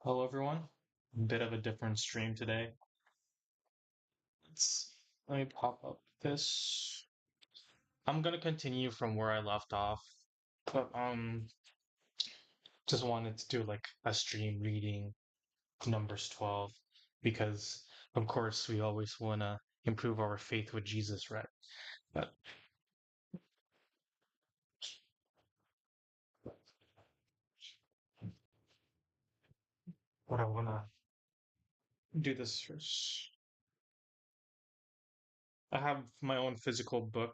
Hello, everyone. Bit of a different stream today. Let me pop up this. I'm gonna continue from where I left off, but just wanted to do like a stream reading Numbers 12 because, of course, we always wanna improve our faith with Jesus, right? But what I wanna do this first. I have my own physical book,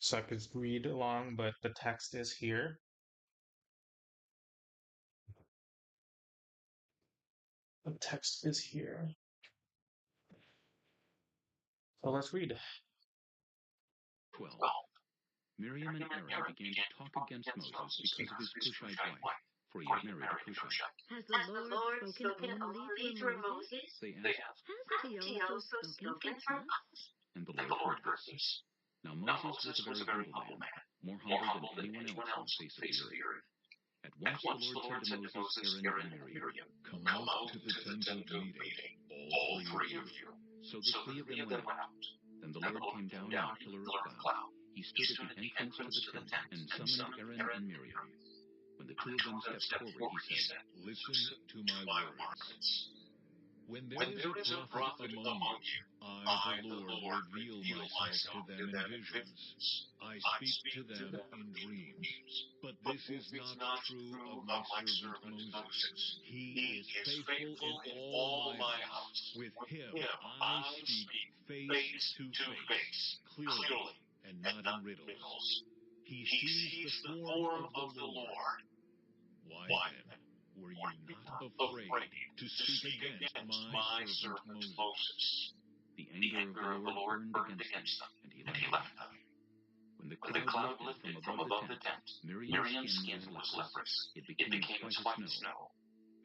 so I could read along, but the text is here. The text is here. So let's read. 12. Miriam and Aaron began to talk against Moses because of his Cushite wife, for he had married a Cushite. Has the Lord spoken only through Moses? They asked, Hasn't he also spoken through us? and the Lord heard this. Now Moses was a very humble man, more humble than anyone else on the face of the earth. At once the Lord said to Moses, Aaron, and Miriam, Come out to the tent of meeting, all three of you. So the three of them went out. Then the Lord came down in a pillar of cloud. He stood at the entrance to the tent and summoned Aaron and Miriam. When the two of them stepped forward, he said, Listen to my words. When there is a prophet among you, I, the Lord, reveal myself to them in visions. I speak to them in dreams. But this is not true of my servant Moses. He is faithful in all my house. With him I speak face to face, clearly, and not in riddles. He sees the form of the Lord. Why then were you not afraid to speak against my servant Moses? The anger of the Lord burned against them, and he left them. When the cloud lifted from above the tent, Miriam's skin was leprous. It became as white as snow.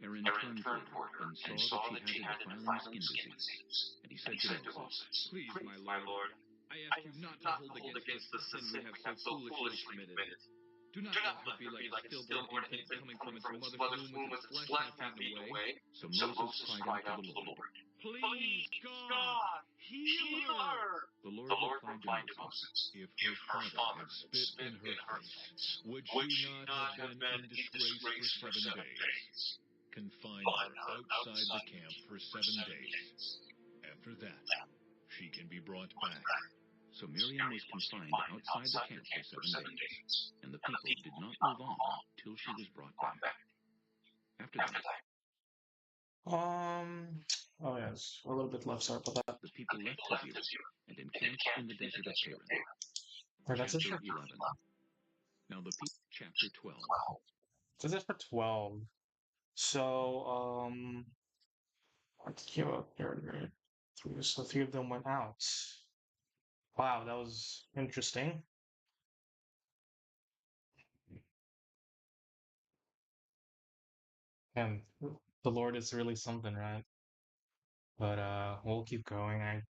Aaron turned toward her and saw that she had a defiling skin disease. And he said to Moses, Please, my Lord, I ask you not to hold against us the sin we have so foolishly committed. Do not let her be like a stillborn infant coming from its mother's womb with its flesh half eaten away. So Moses cried out to the Lord. Please, God, heal her! The The Lord Lord replied to replied to Moses, Moses, If her father had spit in her face, would she not have been in disgrace for 7 days? Confine her outside the camp for 7 days. After that, she can be brought back. So Miriam was confined outside the camp for 7 days, and the people did not move on till she was brought back. After that, Um, oh yes, a little bit left. Sorry about that. the people left Tizir and encamped in the desert of Paran. Or that's it Chapter for 11. Now the people, chapter 12. That's it for 12. So, what came up here? So three of them went out. Wow, that was interesting. And the Lord is really something, right? But we'll keep going.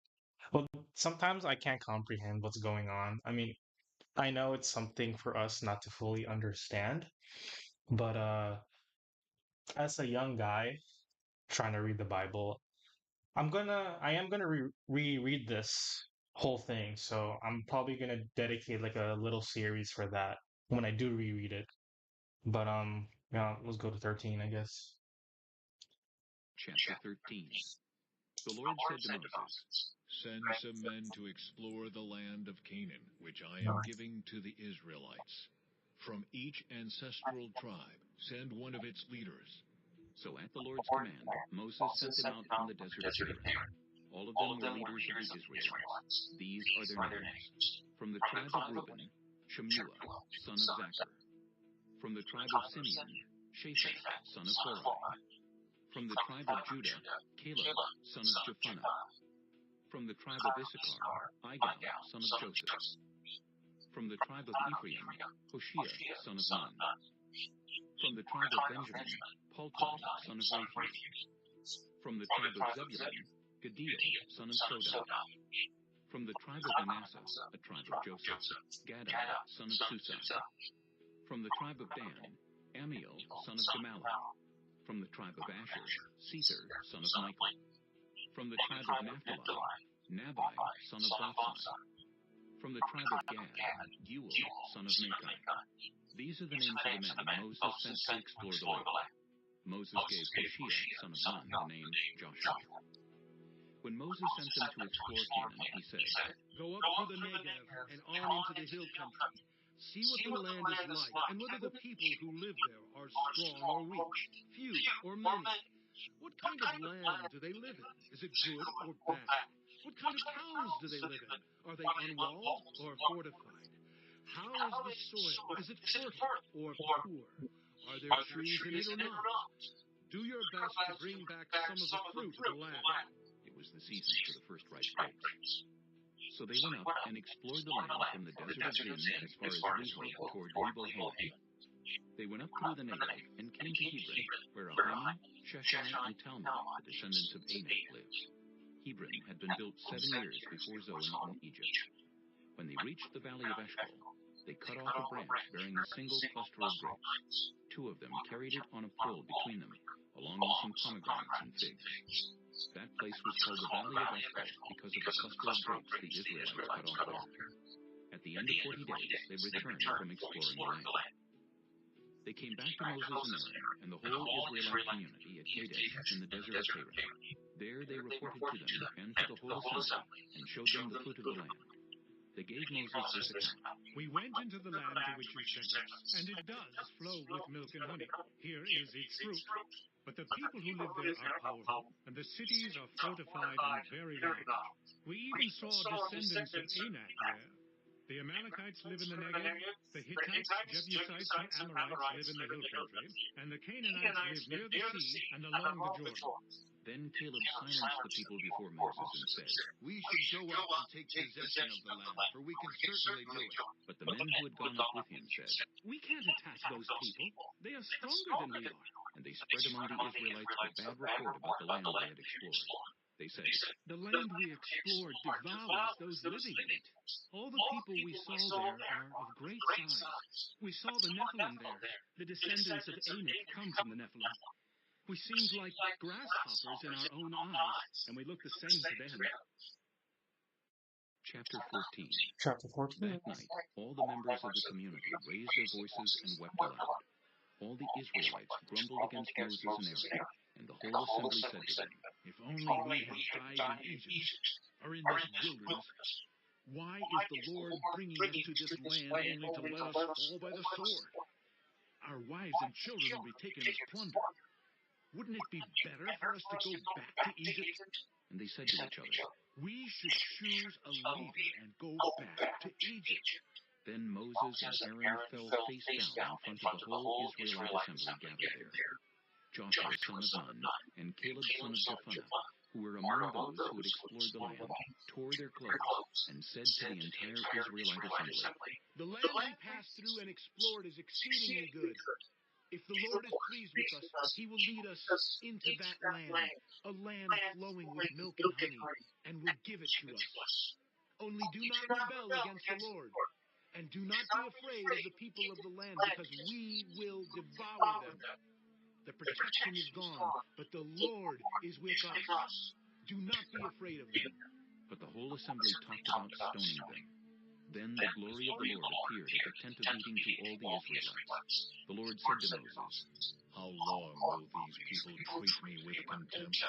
Well, sometimes I can't comprehend what's going on. I mean, I know it's something for us not to fully understand, but as a young guy trying to read the Bible, I am gonna reread this whole thing. So I'm probably gonna dedicate like a little series for that when I do reread it. But yeah, let's go to 13, I guess. Chapter 13. The Lord said to Moses, Send some men to explore the land of Canaan, which I am giving to the Israelites. From each ancestral tribe, send one of its leaders. So at the Lord's command, Moses sent them out from the desert of Paran. All of them were leaders of the Israelites. These are their names. From the tribe of Reuben, Shemuel, son of Zachar. From the tribe of Simeon, Shaphat, son of Hori. From the tribe of Judah, Caleb, son of Jephunneh. From the tribe of Issachar, Igal, son of Joseph. From the tribe of Ephraim, Hoshea, son of Nun. From the tribe of Benjamin, Palti, son of Raphi. From the tribe of Zebulun, Gaddiel, son of Sodai. From the tribe of Manasseh, a tribe of Joseph, Gadai, son of Susa. From the tribe of Dan, Amiel, son of Gamaliel. From the tribe of Asher, Sether, son of Michael. From the tribe of Naphtali, Nabai, son of Vophsi. From the tribe of Gad, Geuel, son of Machi. These are the names of the men Moses sent to explore the land. Moses gave Hoshea, son of Nun, the name Joshua. When Moses sent them to explore Canaan, he said, Go up through the Negev and on into the hill country. See what the land is like, and whether the people who live there are strong or weak, few or many. What kind of land do they live in? Is it good or bad? What kind of towns do they live in? Are they unwalled or fortified? How is the soil? Is it fertile or poor? Are there trees in it or not? Do your best to bring back some of the fruit of the land. it was the season for the first ripe grapes. So they went up and explored the land from the desert of Zin as far as Rehob toward Lebo-Hamath. They went up through the Negev and came to Hebron, where Ahiman, Sheshai, and Talmai, the descendants of Anak, lived. Hebron had been built 7 years before Zoan in Egypt. When they reached the valley of Eshcol, they cut off a branch bearing a single cluster of grapes. 2 of them carried it on a pole between them, along with some pomegranates and figs. That place was called the Valley of Eshcol because of the cluster of grapes the Israelites cut off there. At the end of 40 days, they returned from exploring the land. They came back to Moses and Aaron and the whole Israelite community at Kadesh in the desert of Paran. There they reported to them and to the whole assembly and showed them the fruit of the land. They gave Moses this account. We went into the land to which you sent us, and it does flow with milk and honey. Here is its fruit. But the people who live there are powerful, and the cities are fortified and very large. We even saw descendants of Anak there. The Amalekites live in the Negev, the Hittites, Jebusites, and Amorites live in the hill country, and the Canaanites live near the sea and along the Jordan. Then Caleb silenced the people before Moses and said, We should go up and take possession of the land, for we can certainly do it. but the men who had gone up with him said, We can't attack those people. They are stronger than we are. and they spread among the Israelites a bad report about the land they had explored. They said, The land we explored devours those living in it. All the people we saw there are of great size. We saw the Nephilim there. The descendants of Anak come from the Nephilim. We seemed like grasshoppers in our own eyes, and we looked the same to them. Chapter 14. Chapter 14. That night, all the members of the community raised their voices and wept aloud. All the Israelites grumbled against Moses and Aaron, and the whole assembly said to them, If only we had died in Egypt, or in this wilderness. Why is the Lord bringing us to this land only to let us fall by the sword? Our wives and children will be taken as plunder. Wouldn't it be better for us to go back to Egypt? and they said to each other. We should choose a leader and go back to Egypt. Then Moses and Aaron fell face down in front of the whole Israelite assembly gathered there. Joshua son of Nun and Caleb son of Jephunneh, who were among those who had explored the land, tore their clothes and said to the entire Israelite assembly, The land we passed through and explored is exceedingly good. If the Lord is pleased with us, he will lead us into that land, a land flowing with milk and honey, and will give it to us. Only do not rebel against the Lord, and do not be afraid of the people of the land, because we will devour them. The protection is gone, but the Lord is with us. Do not be afraid of them. but the whole assembly talked about stoning them. Then the glory of the Lord appeared at the tent of meeting to all the Israelites. The Lord said to Moses, How long will these people treat me with contempt?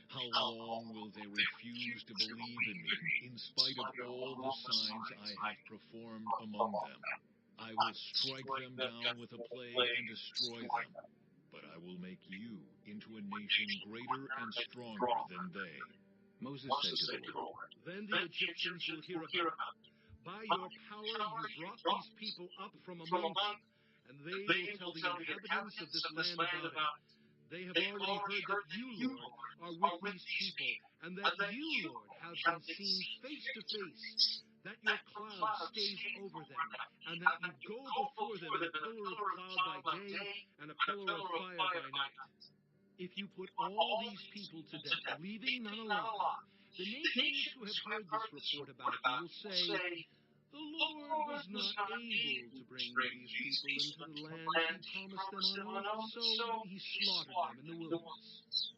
How long will they refuse to believe in me, in spite of all the signs I have performed among them? I will strike them down with a plague and destroy them, but I will make you into a nation greater and stronger than they. Moses said to the Lord, Then the Egyptians will hear about it. By your power you brought these people up from among them, and they will tell the inhabitants of this land about it. They have already heard that you, Lord, are with these people, and that you, Lord, have been seen face to face, that your cloud stays over them, and that you go before them in a pillar of cloud by day and a pillar of fire by night. If you put all these people to death, leaving none alive, the nations who have heard this report about you will say, The Lord was not able to bring these people into the land he promised them on oath, so he slaughtered them in the wilderness.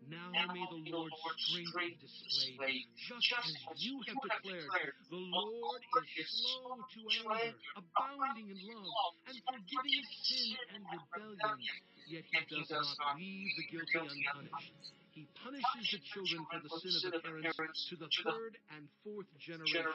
Now may the Lord's strength be displayed, just as you have declared. The Lord is slow to anger, abounding in love, and forgiving sin and rebellion, yet he does not leave the guilty unpunished. He punishes the children for the sin of the parents to the third and fourth generation.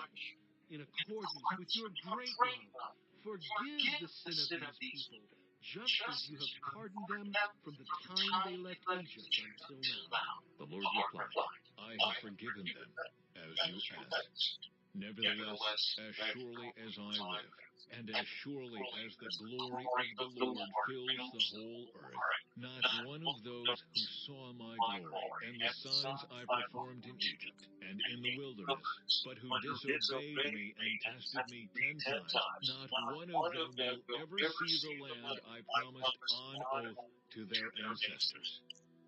In accordance with your great love, forgive the sin of these people, just as you have pardoned them from the time they left Egypt until now. The Lord replied, I have forgiven them, as you asked. Nevertheless, as surely as I live, and as surely as the glory of the Lord fills the whole earth, not one of those who saw my glory and the signs I performed in Egypt and in the wilderness, but who disobeyed me and tested me 10 times, not one of them will ever see the land I promised on oath to their ancestors.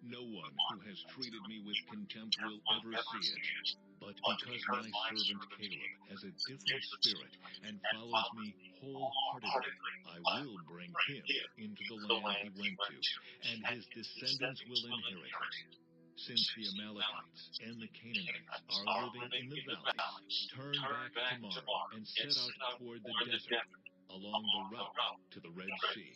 No one who has treated me with contempt will ever see it. But because my servant Caleb has a different spirit and follows me wholeheartedly, I will bring him into the land he went to, and his descendants will inherit it. Since the Amalekites and the Canaanites are living in the valleys, turn back tomorrow and set out toward the desert, along the route to the Red Sea.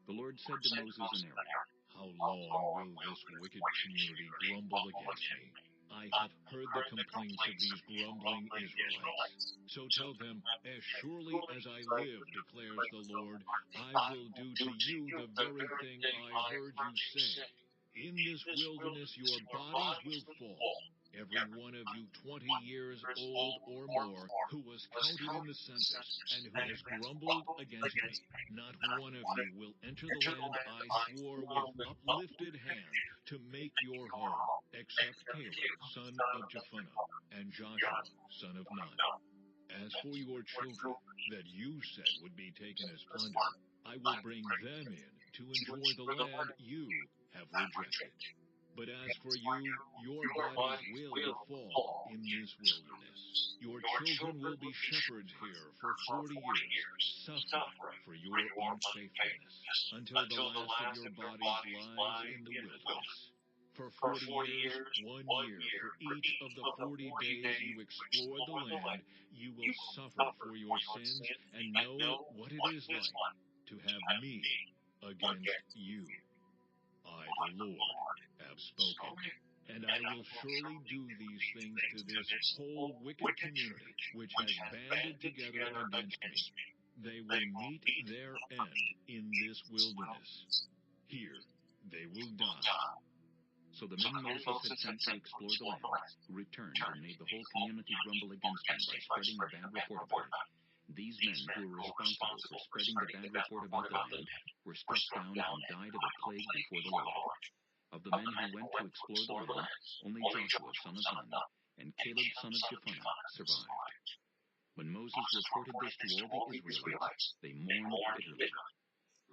The Lord said to Moses and Aaron, How long will this wicked community grumble against me? I have heard the complaints of these grumbling Israelites. So tell them, as surely as I live, declares the Lord, I will do to you the very thing I heard you say. In this wilderness your bodies will fall, every one of you 20 years old or more, who was counted in the census, and who has grumbled against me. Not one of you will enter the land I swore with uplifted hand to make your home, except Caleb, son of Jephunneh, and Joshua, son of Nun. As for your children that you said would be taken as plunder, I will bring them in to enjoy the land you have rejected. But as for you, your bodies will fall in this wilderness. Your children will be shepherds here for 40 years, suffering for your unfaithfulness, until the last of your bodies lies in the wilderness. For 40 years, 1 year for each of the 40 days you explore the land, you will suffer for your sins and know what it is like to have me against you. I, the Lord, have spoken. And I will surely do these things to this whole wicked community which has banded together against me. They will meet their end in this wilderness. Here they will die. So the men Moses had sent to explore the land returned and made the whole community grumble against him by spreading a bad report about it. These men who were responsible for spreading the bad report about the land were struck down and died of a plague before the Lord. Of the men who went to explore the land, only Joshua son of Nun and Caleb son of Jephunneh survived. When Moses reported this to all the Israelites, they mourned bitterly.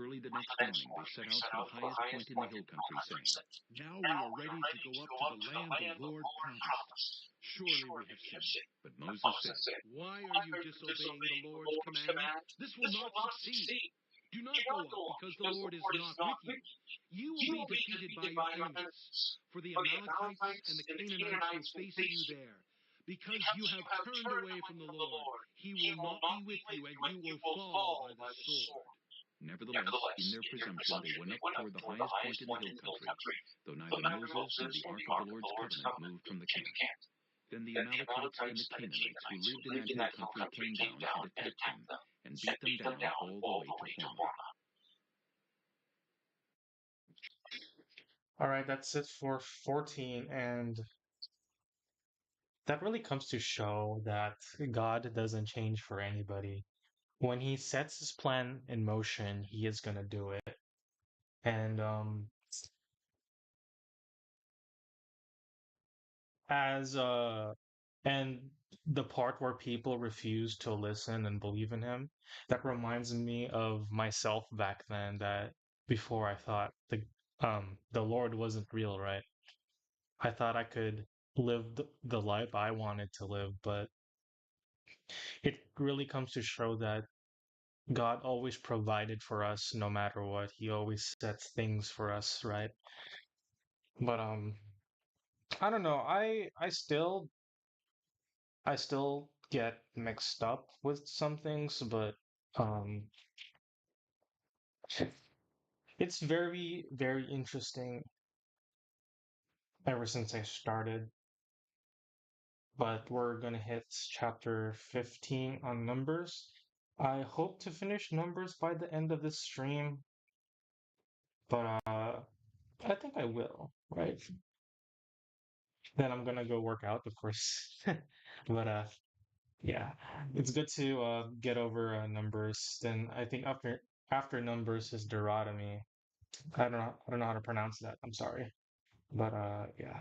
Early the next morning they set out for the highest point in the hill country, saying, Now we are ready to go up to the land the Lord promised. Surely we have sinned. but Moses said, Why are you disobeying the Lord's command? This will not succeed. Do not go up, because the Lord is not with you. You will be defeated by your enemies, for the Amalekites and the Canaanites will face you there. Because you have turned away from the Lord, he will not be with you, and you will fall by the sword. Nevertheless, in their presumption they went up toward the highest point in the hill country, though neither Moses nor the ark of the Lord's covenant moved from the camp. Then the Amalekites and the Canaanites who lived in that hill country came down and attacked them, and beat them down all the way to Hormah. All right, that's it for 14. And that really comes to show that God doesn't change for anybody. When he sets his plan in motion, he is going to do it. And as and the part where people refuse to listen and believe in him, that reminds me of myself back then, that before I thought the Lord wasn't real, right? I thought I could live the life I wanted to live, but it really comes to show that God always provided for us no matter what. He always sets things for us, right? But I don't know. I still get mixed up with some things, but um it's very, very interesting ever since I started. But we're gonna hit chapter 15 on Numbers. I hope to finish Numbers by the end of this stream, but I think I will, right? Then I'm gonna go work out, of course. But yeah, it's good to get over Numbers. Then I think after Numbers is Deuteronomy. I don't know how to pronounce that. I'm sorry. But yeah.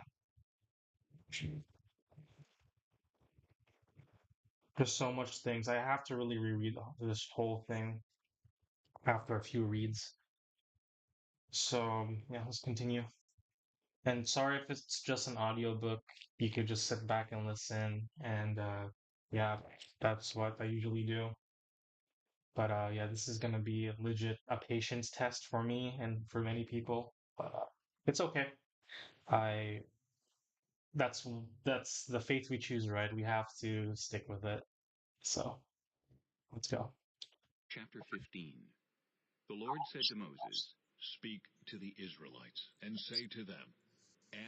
There's so much things. I have to really reread this whole thing after a few reads. So yeah, let's continue. And sorry if it's just an audiobook. You could just sit back and listen. And yeah, that's what I usually do. But yeah, this is gonna be a legit a patience test for me and for many people. But it's okay. I that's that's the faith we choose, right? We have to stick with it. So let's go. Chapter 15. The Lord said to Moses, Speak to the Israelites, and say to them,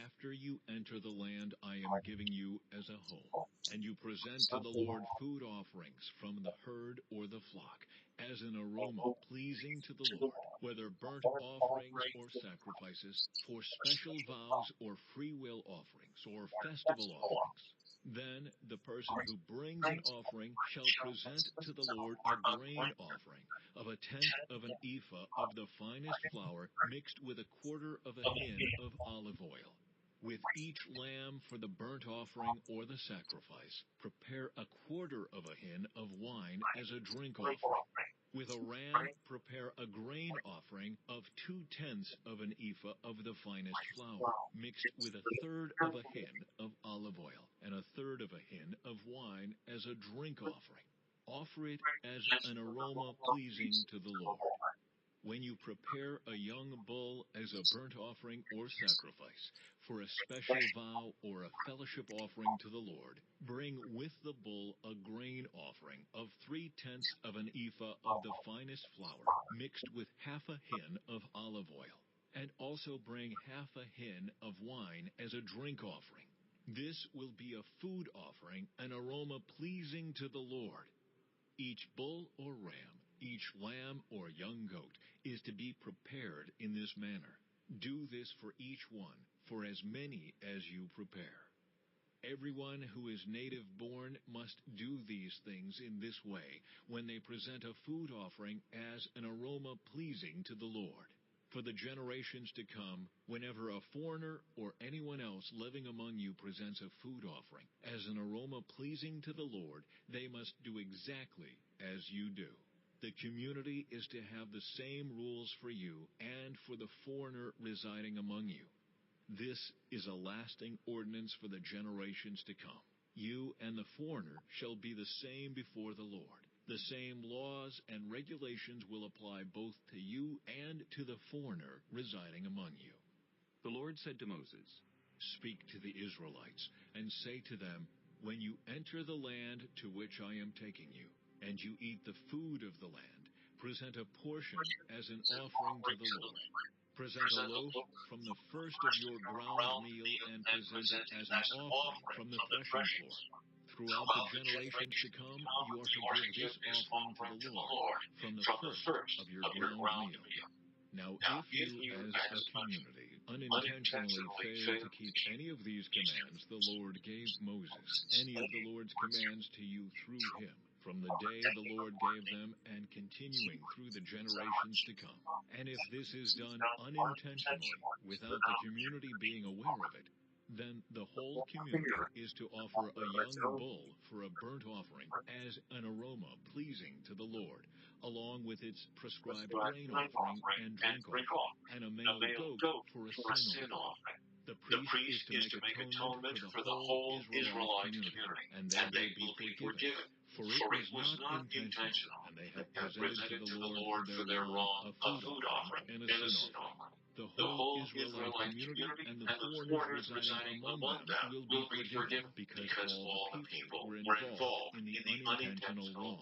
After you enter the land I am giving you as a home, and you present to the Lord food offerings from the herd or the flock, as an aroma pleasing to the Lord, whether burnt offerings or sacrifices, for special vows or freewill offerings or festival offerings. Then the person who brings an offering shall present to the Lord a grain offering of a tenth of an ephah of the finest flour mixed with a quarter of a hin of olive oil. With each lamb for the burnt offering or the sacrifice, prepare a quarter of a hin of wine as a drink offering. With a ram, prepare a grain offering of 2/10 of an ephah of the finest flour, mixed with a third of a hin of olive oil, and a third of a hin of wine as a drink offering. Offer it as an aroma pleasing to the Lord. When you prepare a young bull as a burnt offering or sacrifice, for a special vow or a fellowship offering to the Lord, bring with the bull a grain offering of 3/10 of an ephah of the finest flour, mixed with half a hin of olive oil, and also bring half a hin of wine as a drink offering. This will be a food offering, an aroma pleasing to the Lord. Each bull or ram, each lamb or young goat is to be prepared in this manner. Do this for each one, for as many as you prepare. Everyone who is native born must do these things in this way when they present a food offering as an aroma pleasing to the Lord. For the generations to come, whenever a foreigner or anyone else living among you presents a food offering as an aroma pleasing to the Lord, they must do exactly as you do. The community is to have the same rules for you and for the foreigner residing among you. This is a lasting ordinance for the generations to come. You and the foreigner shall be the same before the Lord. The same laws and regulations will apply both to you and to the foreigner residing among you. The Lord said to Moses, Speak to the Israelites, and say to them, When you enter the land to which I am taking you, and you eat the food of the land, present a portion as an offering to the Lord. Present a loaf from the first of your ground meal and present it as an offering from the threshing floor. Throughout the generations to come, you are to give this offering to the Lord from the first of your ground meal. Now, if you, as a community, unintentionally fail to keep any of these commands the Lord gave Moses, any of the Lord's commands to you through him, from the day the Lord gave them and continuing through the generations to come, and if this is done unintentionally, without the community being aware of it, then the whole community is to offer a young bull for a burnt offering as an aroma pleasing to the Lord, along with its prescribed grain offering and drink offering, and a male goat for a sin offering. The priest is to make atonement for the whole Israelite community, and they will be forgiven, For it was not intentional, and they have presented to the Lord for their wrong a food offering and a sin offering. The whole Israelite community and the foreigners residing among them will be forgiven, because all the people were involved in the unintentional wrong.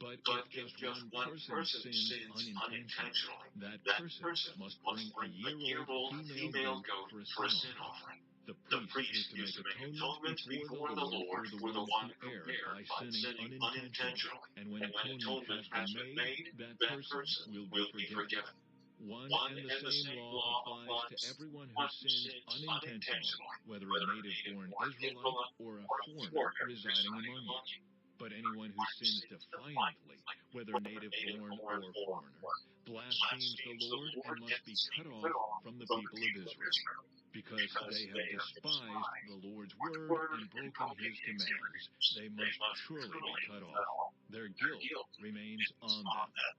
But if just one person sins unintentionally, that person must bring a year-old female goat for a sin offering. The priest is to make atonement before the Lord for the one who erred by sinning unintentionally. And when atonement has been made, that person will be forgiven. One and the same law applies to everyone who sins unintentionally, whether a native-born Israelite or a foreigner residing among you. But anyone who sins defiantly, whether native-born or foreigner, blasphemes the Lord and must be cut off from the people of Israel, because they have despised the Lord's word and broken his commands. They must surely be cut off. Their guilt remains on them.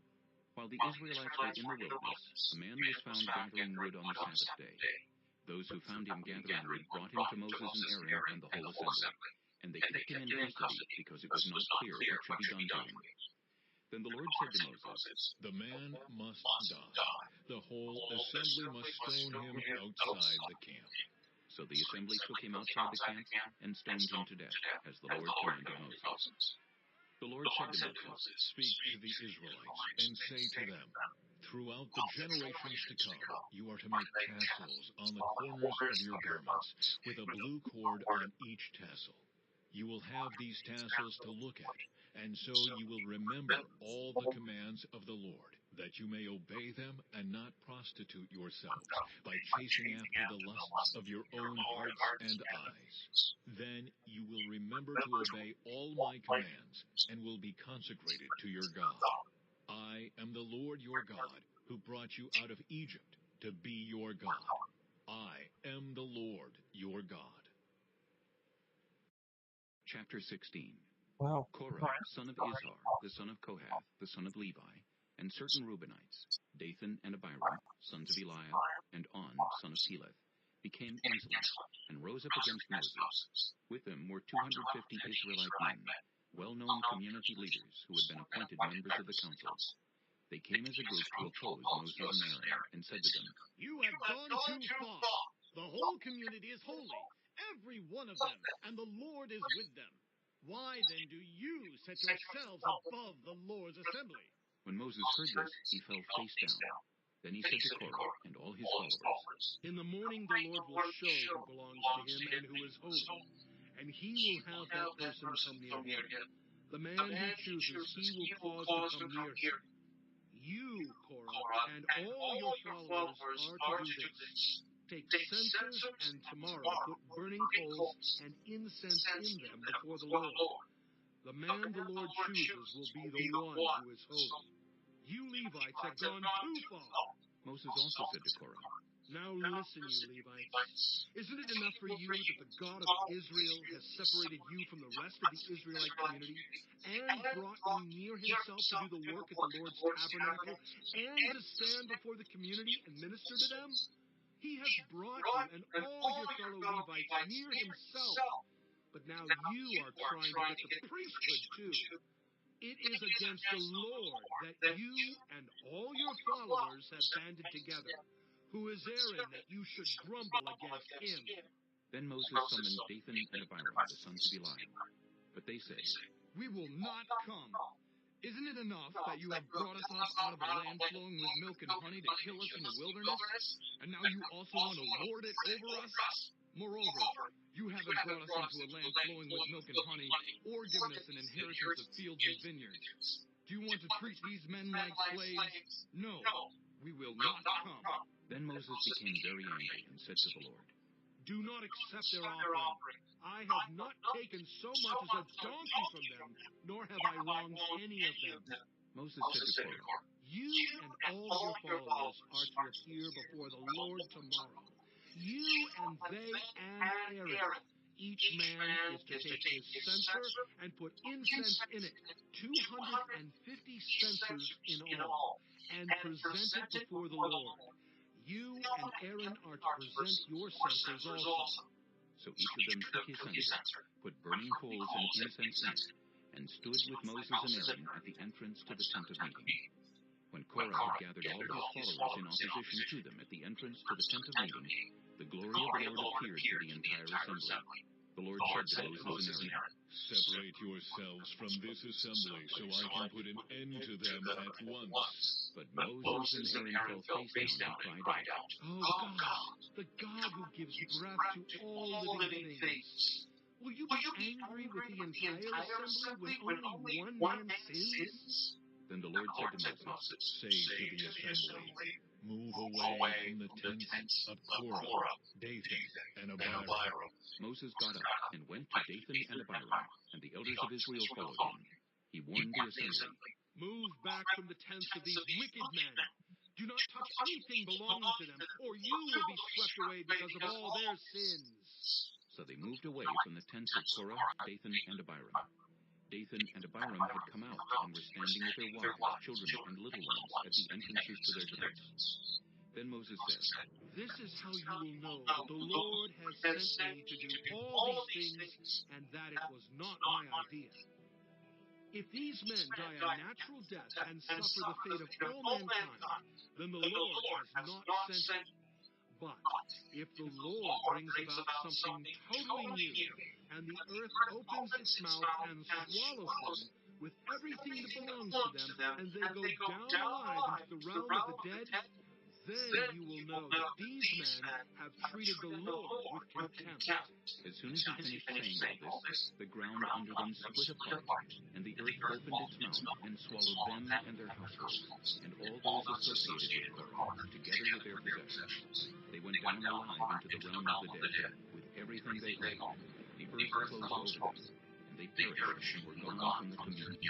While the Israelites were in the wilderness, a man was found gathering wood on the Sabbath day. Those who found him gathering wood brought him to Moses and Aaron and the whole assembly, and they kept him in custody because it was not clear what should be done to him. Then the Lord said to Moses, "The man must die. The whole assembly must stone him outside the camp." So the assembly took him outside the camp and stoned him to death, as the Lord commanded Moses. The Lord said to Moses, "Speak to the Israelites and say to them, throughout the generations to come, you are to make tassels on the corners of your garments, with a blue cord on each tassel. You will have these tassels to look at, and so you will remember all the commands of the Lord, that you may obey them and not prostitute yourselves by chasing after the lusts of your own hearts and eyes. Then you will remember to obey all my commands and will be consecrated to your God. I am the Lord your God, who brought you out of Egypt to be your God. I am the Lord your God." Chapter 16. Wow. Korah, son of Izhar, the son of Kohath, the son of Levi, and certain Reubenites, Dathan and Abiram, sons of Eliab, and On, son of Peleth, became insolent and rose up against Moses. With them were 250 Israelite men, well-known community leaders who had been appointed members of the council. They came as a group to oppose Moses and Aaron and said to them, You have gone too far. The whole community is holy, every one of them, and the Lord is with them. Why then do you set yourselves above the Lord's assembly? When Moses heard this, he fell face down. Then he said to Korah and all his followers, In the morning the Lord will show who belongs to him and who is holy, and he will have that person come near him. The man he chooses he will cause to come near him. You, Korah, and all your followers are to do this. Take censers and tomorrow put burning coals and incense in them before the Lord. The man the Lord chooses will be the one who is holy. You Levites have gone too far. Moses also said to Korah, Now listen, you Levites. Isn't it enough for you that the God of Israel has separated you from the rest of the Israelite community and brought you near himself to do the work at the Lord's tabernacle and to stand before the community and minister to them? He has brought you and all your fellow Levites near himself. But now you are trying to get the priesthood too. It is against the Lord that you and all your followers have banded together. Who is Aaron that you should grumble against him? Then Moses summoned Dathan and Abiram, the sons of Eliab. But they said, We will not come. Isn't it enough that you have brought us up out of a land flowing with milk and honey to kill us in the wilderness? And now you also want to lord it over us? Moreover, you haven't brought us into a land flowing with milk and honey, or given us an inheritance of fields and vineyards. Do you want to treat these men like slaves? No, we will not come. Then Moses became very angry and said to the Lord, Do not accept their offering. I have not taken so much as a donkey from them, nor have I wronged any of them. Moses said to Korah, You and all your followers are to appear before the Lord tomorrow. You and they and Aaron. Each man is to take his censer and put incense in it, 250 censers in all, and present it before the Lord. You and Aaron are to present your censers also. So each of them took his censer, put burning coals and incense in it, and stood with Moses and Aaron at the entrance to the tent of meeting. When Korah had gathered all his followers in opposition to them at the entrance to the tent of meeting, the glory of the Lord appeared to the entire assembly. The Lord said to Moses and Aaron, Separate yourselves from this assembly, so I can put an end to them at once. But Moses and Aaron fell face down and cried out, Oh God, the God who gives breath to all living things. Will you be angry with the entire assembly when only one man sins? Then the Lord said to Moses, Say to the assembly, move away from the tents of Korah, Dathan, and Abiram. Moses got up and went to Dathan and Abiram, and the elders of Israel followed him. He warned the assembly, Move back from the tents of these wicked men. Do not touch anything belonging to them, or you will be swept away because of all their sins. So they moved away from the tents of Korah, Dathan, and Abiram. Dathan and Abiram had come out and were standing with their wives, children, and little ones at the entrances to their tents. Then Moses said, This is how you will know that the Lord has sent me to do all these things, and that it was not my idea. If these men die a natural death and suffer the fate of all mankind, then the Lord has not sent me. But if the Lord brings about something totally new, and the earth opens its mouth and swallows them with everything that belongs to them, and they go down alive into the realm of the dead, then you will know that these men have treated the Lord with contempt. As soon as he finished saying all this, the ground under them split apart, and the earth opened its mouth and swallowed them and their households, and all those associated with Korah, together with their possessions. They went down alive into the realm of the dead, with everything they owned. The earth closed over them, and they perished and were gone from the community.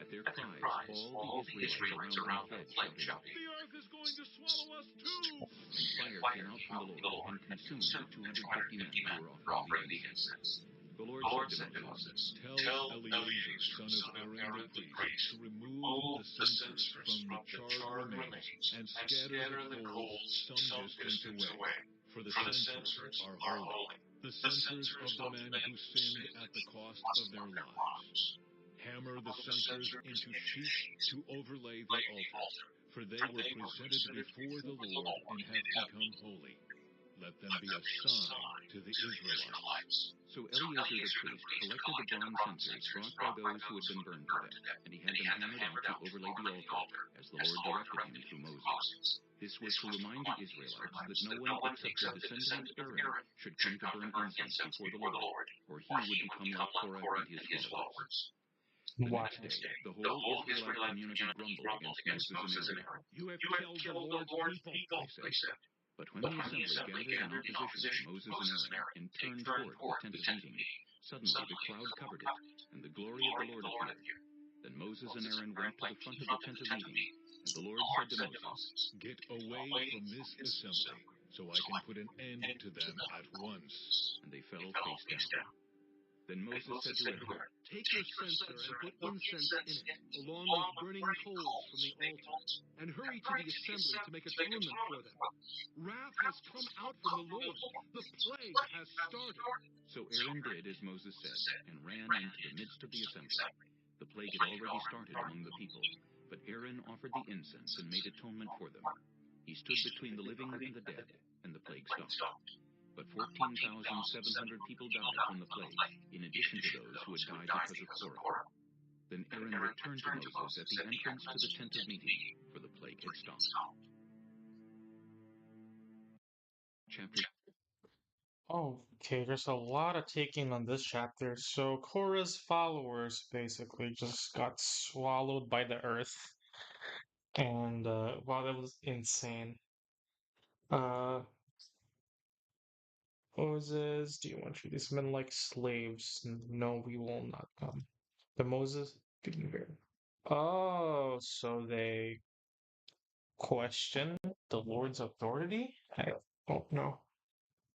At their cries, all the Israelites around them fled, shouting, The earth is going to swallow us too! and fire came out from the Lord and consumed the 250 men who were offering the incense. The Lord said to Moses, Tell Eleazar, son of Aaron the priest, to remove the censers from the charred remains and scatter the coals some distance away, for the censers are holy, the censers of the men who sinned at the cost of their lives. Hammer the censers into sheets to overlay the altar, for they were presented before the Lord and have become holy. Let them be a sign to the Israelites. So Eleazar the priest collected the bronze censers brought by those who had been burned to death, and he had them hammered out to overlay the altar, as the Lord directed him through Moses. This was to remind the Israelites that no one except the descendant of Aaron should come to burn incense before the Lord, or he would become like Korah and his followers. The Wow. next day, the whole Israelite community grumbled against Moses and Aaron. You have killed the Lord's people, They said. But when the assembly gathered in opposition to Moses and Aaron and turned toward the tent of meeting, suddenly the cloud covered it, and the glory of the Lord appeared. Then Moses and Aaron went to the front of the tent of meeting, and the Lord said to Moses, Get away from this assembly, so I can put an end to them at once. and they fell face down. Then Moses said to Aaron, Take your censer and put incense in it, along with burning coals from the altar, and hurry to the assembly to make atonement for them. Wrath has come out from the Lord. The plague has started. So Aaron did as Moses said, and ran into the midst of the assembly. The plague had already started among the people, but Aaron offered the incense and made atonement for them. He stood between the living and the dead, and the plague stopped. But 14,700 people died from the plague, in addition to those who had died because of Korah. Then Aaron returned to Moses at the entrance to the tent of meeting, for the plague had stopped. Chapter Okay, there's a lot of taking on this chapter. So Korra's followers basically just got swallowed by the earth, and wow, that was insane. Uh, Moses, do you want to treat these men like slaves? No, we will not come. But Moses didn't hear. Oh, so they question the Lord's authority? I don't know.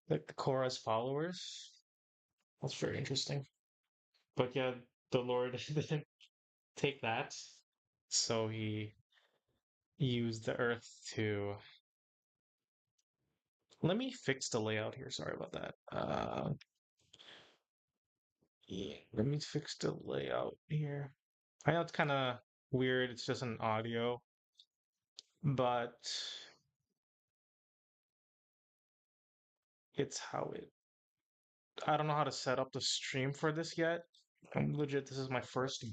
Like the Korah's followers? That's very interesting. But yeah, the Lord didn't take that. So he used the earth to. Let me fix the layout here. Sorry about that. Yeah, let me fix the layout here. I know it's kind of weird. It's just an audio, but it's how it. I don't know how to set up the stream for this yet. I'm legit. This is my first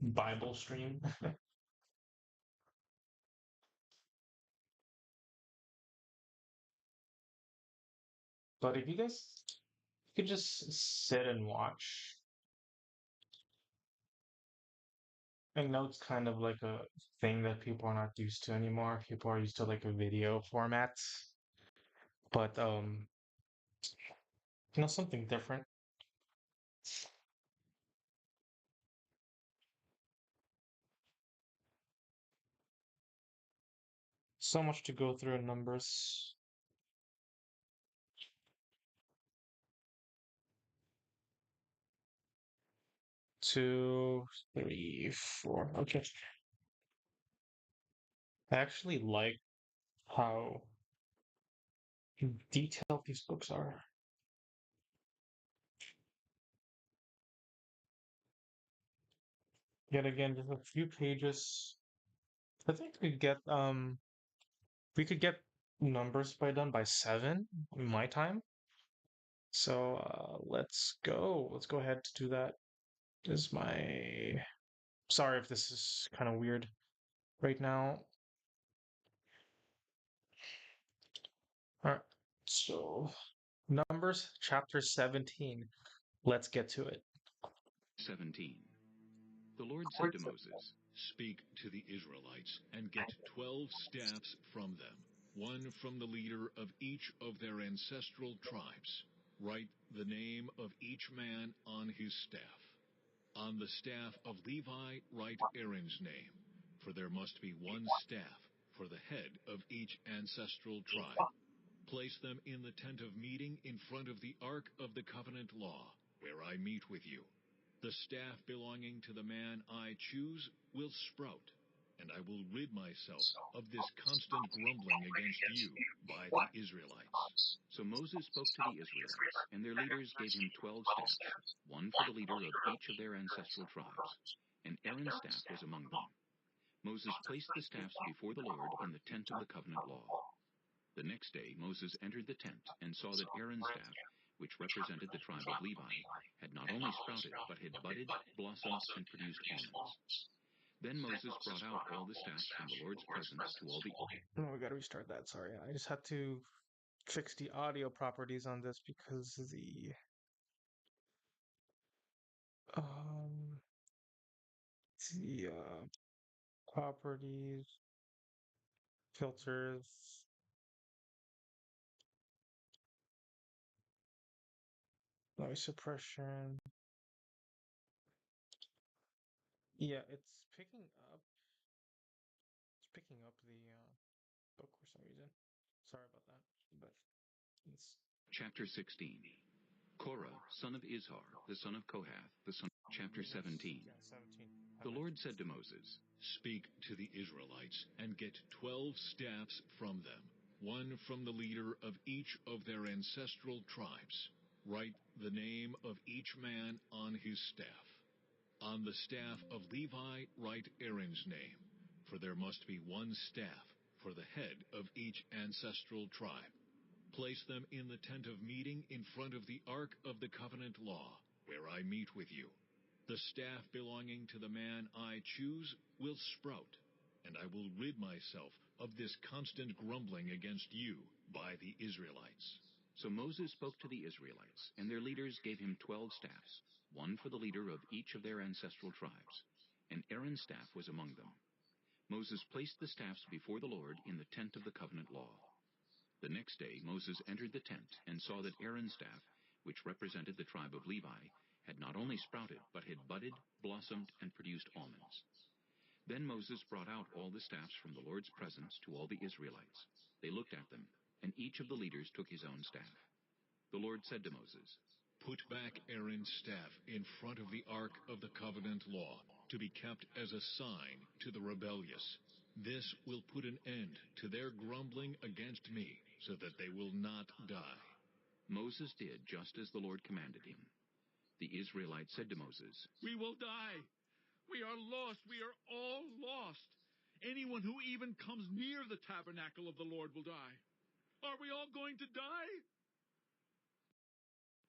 Bible stream. But if you guys could just sit and watch, I know it's kind of like a thing that people are not used to anymore. People are used to like a video format, but something different. So much to go through in numbers. 2, 3, 4. Okay. I actually like how detailed these books are. Yet again, just a few pages. I think we could get numbers by done by 7 in my time. So let's go. Let's go ahead to do that. This is my. Sorry if this is kind of weird right now. All right. So Numbers chapter 17. Let's get to it. 17. The Lord said to Moses, Speak to the Israelites and get 12 staffs from them, one from the leader of each of their ancestral tribes. Write the name of each man on his staff. On the staff of Levi, write Aaron's name, for there must be one staff for the head of each ancestral tribe. Place them in the tent of meeting in front of the ark of the covenant law, where I meet with you. The staff belonging to the man I choose will sprout, and I will rid myself of this constant grumbling against you by the Israelites. So Moses spoke to the Israelites, and their leaders gave him 12 staffs, one for the leader of each of their ancestral tribes. And Aaron's staff was among them. Moses placed the staffs before the Lord in the tent of the covenant law. The next day Moses entered the tent and saw that Aaron's staff, which represented the tribe of Levi, had not only sprouted, but had budded, blossomed, and produced almonds. Then Moses brought out all the staffs from the Lord's presence to all the... Oh, I gotta restart that. Sorry. I just had to fix the audio properties on this because um the properties, filters, noise suppression. Yeah, it's picking up. It's picking up the book for some reason. Sorry about that, but it's Chapter 16. Korah, son of Izhar, the son of Kohath, the son of... Chapter 17. yeah, 17. The Lord said to Moses, Speak to the Israelites and get 12 staffs from them, one from the leader of each of their ancestral tribes. Write the name of each man on his staff. On the staff of Levi, write Aaron's name, for there must be one staff for the head of each ancestral tribe. Place them in the tent of meeting in front of the ark of the covenant law, where I meet with you. The staff belonging to the man I choose will sprout, and I will rid myself of this constant grumbling against you by the Israelites. So Moses spoke to the Israelites, and their leaders gave him 12 staffs, one for the leader of each of their ancestral tribes. And Aaron's staff was among them. Moses placed the staffs before the Lord in the tent of the covenant law. The next day Moses entered the tent and saw that Aaron's staff, which represented the tribe of Levi, had not only sprouted, but had budded, blossomed, and produced almonds. Then Moses brought out all the staffs from the Lord's presence to all the Israelites. They looked at them, and each of the leaders took his own staff. The Lord said to Moses, Put back Aaron's staff in front of the ark of the covenant law, to be kept as a sign to the rebellious. This will put an end to their grumbling against me, so that they will not die. Moses did just as the Lord commanded him. The Israelites said to Moses, "We will die. We are lost. We are all lost. Anyone who even comes near the tabernacle of the Lord will die. Are we all going to die?"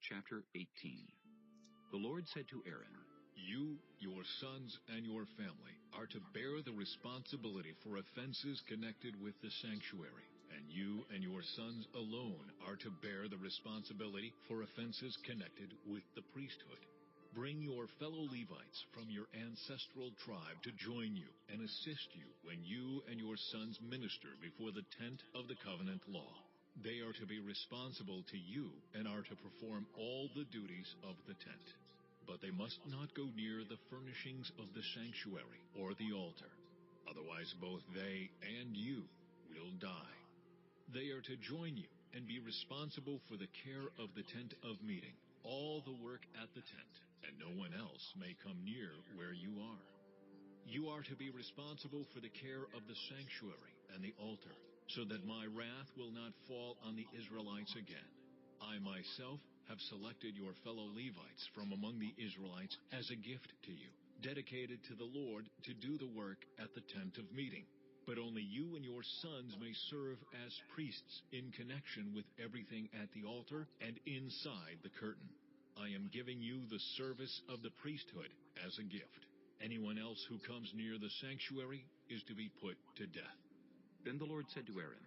Chapter 18. The Lord said to Aaron, "You, your sons, and your family are to bear the responsibility for offenses connected with the sanctuary, and you and your sons alone are to bear the responsibility for offenses connected with the priesthood. Bring your fellow Levites from your ancestral tribe to join you and assist you when you and your sons minister before the tent of the covenant law. They are to be responsible to you and are to perform all the duties of the tent. But they must not go near the furnishings of the sanctuary or the altar. Otherwise both they and you will die. They are to join you and be responsible for the care of the tent of meeting, all the work at the tent, and no one else may come near where you are. You are to be responsible for the care of the sanctuary and the altar, so that my wrath will not fall on the Israelites again. I myself have selected your fellow Levites from among the Israelites as a gift to you, dedicated to the Lord to do the work at the tent of meeting. But only you and your sons may serve as priests in connection with everything at the altar and inside the curtain. I am giving you the service of the priesthood as a gift. Anyone else who comes near the sanctuary is to be put to death." Then the Lord said to Aaron,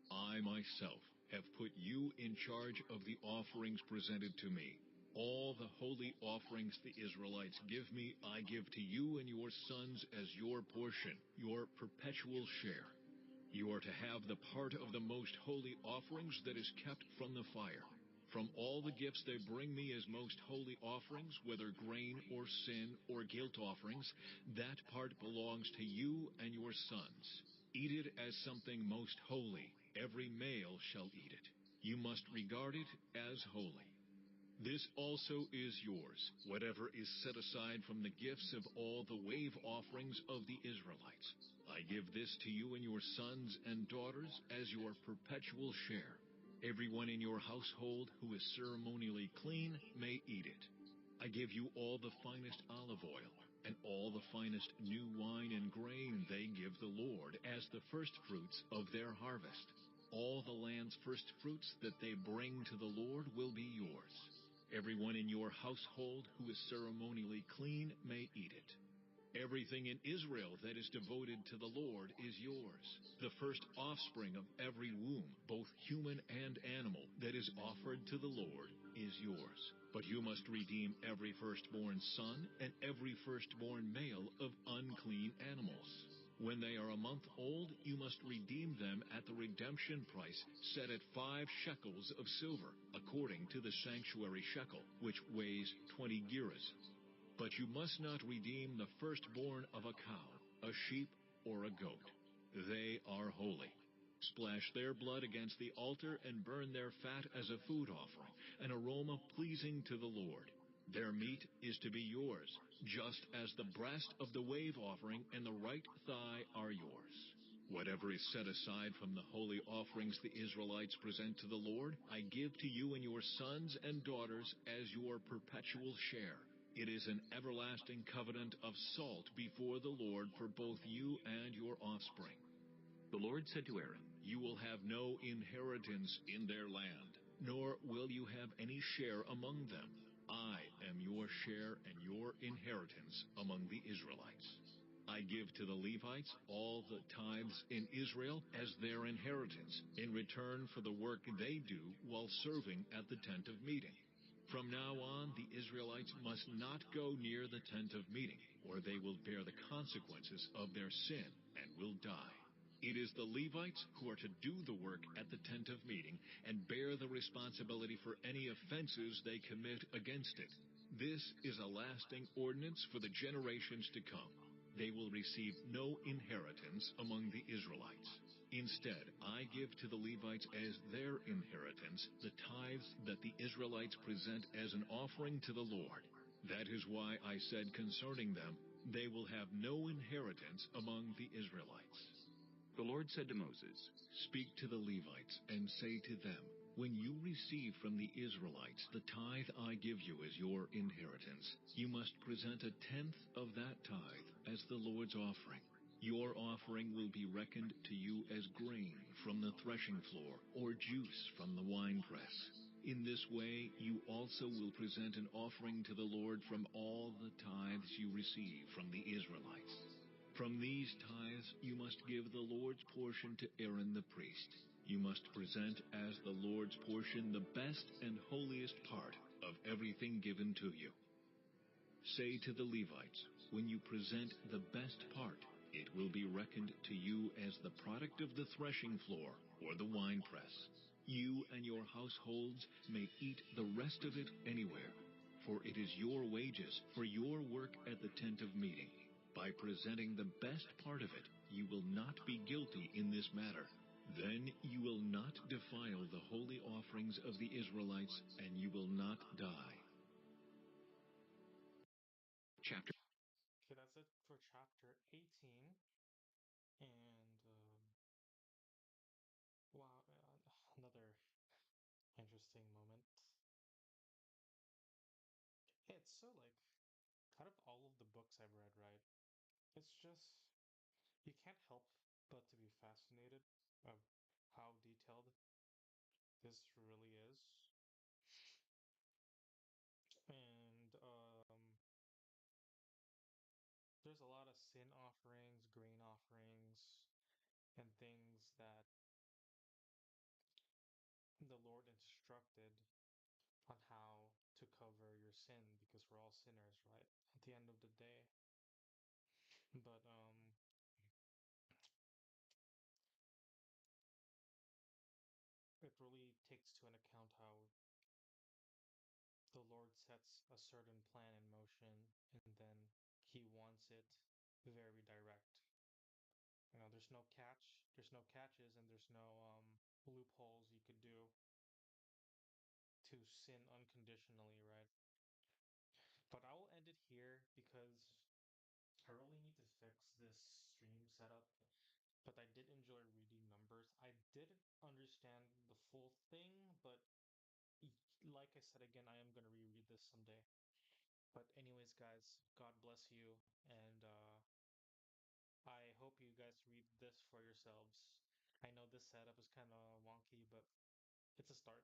"I myself have put you in charge of the offerings presented to me. All the holy offerings the Israelites give me, I give to you and your sons as your portion, your perpetual share. You are to have the part of the most holy offerings that is kept from the fire. From all the gifts they bring me as most holy offerings, whether grain or sin or guilt offerings, that part belongs to you and your sons. Eat it as something most holy. Every male shall eat it. You must regard it as holy. This also is yours, whatever is set aside from the gifts of all the wave offerings of the Israelites. I give this to you and your sons and daughters as your perpetual share. Everyone in your household who is ceremonially clean may eat it. I give you all the finest olive oil and all the finest new wine and grain they give the Lord as the first fruits of their harvest. All the land's first fruits that they bring to the Lord will be yours. Everyone in your household who is ceremonially clean may eat it. Everything in Israel that is devoted to the Lord is yours. The first offspring of every womb, both human and animal, that is offered to the Lord is yours. But you must redeem every firstborn son and every firstborn male of unclean animals. When they are a month old, you must redeem them at the redemption price set at 5 shekels of silver, according to the sanctuary shekel, which weighs 20 gerahs. But you must not redeem the firstborn of a cow, a sheep, or a goat. They are holy. Splash their blood against the altar and burn their fat as a food offering, an aroma pleasing to the Lord. Their meat is to be yours, just as the breast of the wave offering and the right thigh are yours. Whatever is set aside from the holy offerings the Israelites present to the Lord, I give to you and your sons and daughters as your perpetual share. It is an everlasting covenant of salt before the Lord for both you and your offspring." The Lord said to Aaron, "You will have no inheritance in their land, nor will you have any share among them. I am your share and your inheritance among the Israelites. I give to the Levites all the tithes in Israel as their inheritance, in return for the work they do while serving at the tent of meeting. From now on, the Israelites must not go near the tent of meeting, or they will bear the consequences of their sin and will die. It is the Levites who are to do the work at the tent of meeting and bear the responsibility for any offenses they commit against it. This is a lasting ordinance for the generations to come. They will receive no inheritance among the Israelites. Instead, I give to the Levites as their inheritance the tithes that the Israelites present as an offering to the Lord. That is why I said concerning them, they will have no inheritance among the Israelites." The Lord said to Moses, "Speak to the Levites and say to them, When you receive from the Israelites the tithe I give you as your inheritance, you must present a tenth of that tithe as the Lord's offering. Your offering will be reckoned to you as grain from the threshing floor or juice from the winepress. In this way, you also will present an offering to the Lord from all the tithes you receive from the Israelites. From these tithes you must give the Lord's portion to Aaron the priest. You must present as the Lord's portion the best and holiest part of everything given to you. Say to the Levites, when you present the best part, it will be reckoned to you as the product of the threshing floor or the winepress. You and your households may eat the rest of it anywhere, for it is your wages for your work at the tent of meeting. By presenting the best part of it, you will not be guilty in this matter. Then you will not defile the holy offerings of the Israelites, and you will not die. Chapter. Okay, that's it for chapter 18. And wow, another interesting moment. It's so like out of all of the books I've read, right? It's just you can't help but to be fascinated of how detailed this really is. And there's a lot of sin offerings, grain offerings, and things that the Lord instructed on how to cover your sin because we're all sinners, right? At the end of the day. But it really takes to an account how the Lord sets a certain plan in motion and then he wants it very direct. You know, there's no catches and there's no loopholes you could do to sin unconditionally, right? But I will end it here because I really need to fix this stream setup. But I did enjoy reading numbers. I didn't understand the full thing, but like I said again, I am going to reread this someday. But anyways, guys, God bless you, and I hope you guys read this for yourselves. I know this setup is kind of wonky, but it's a start.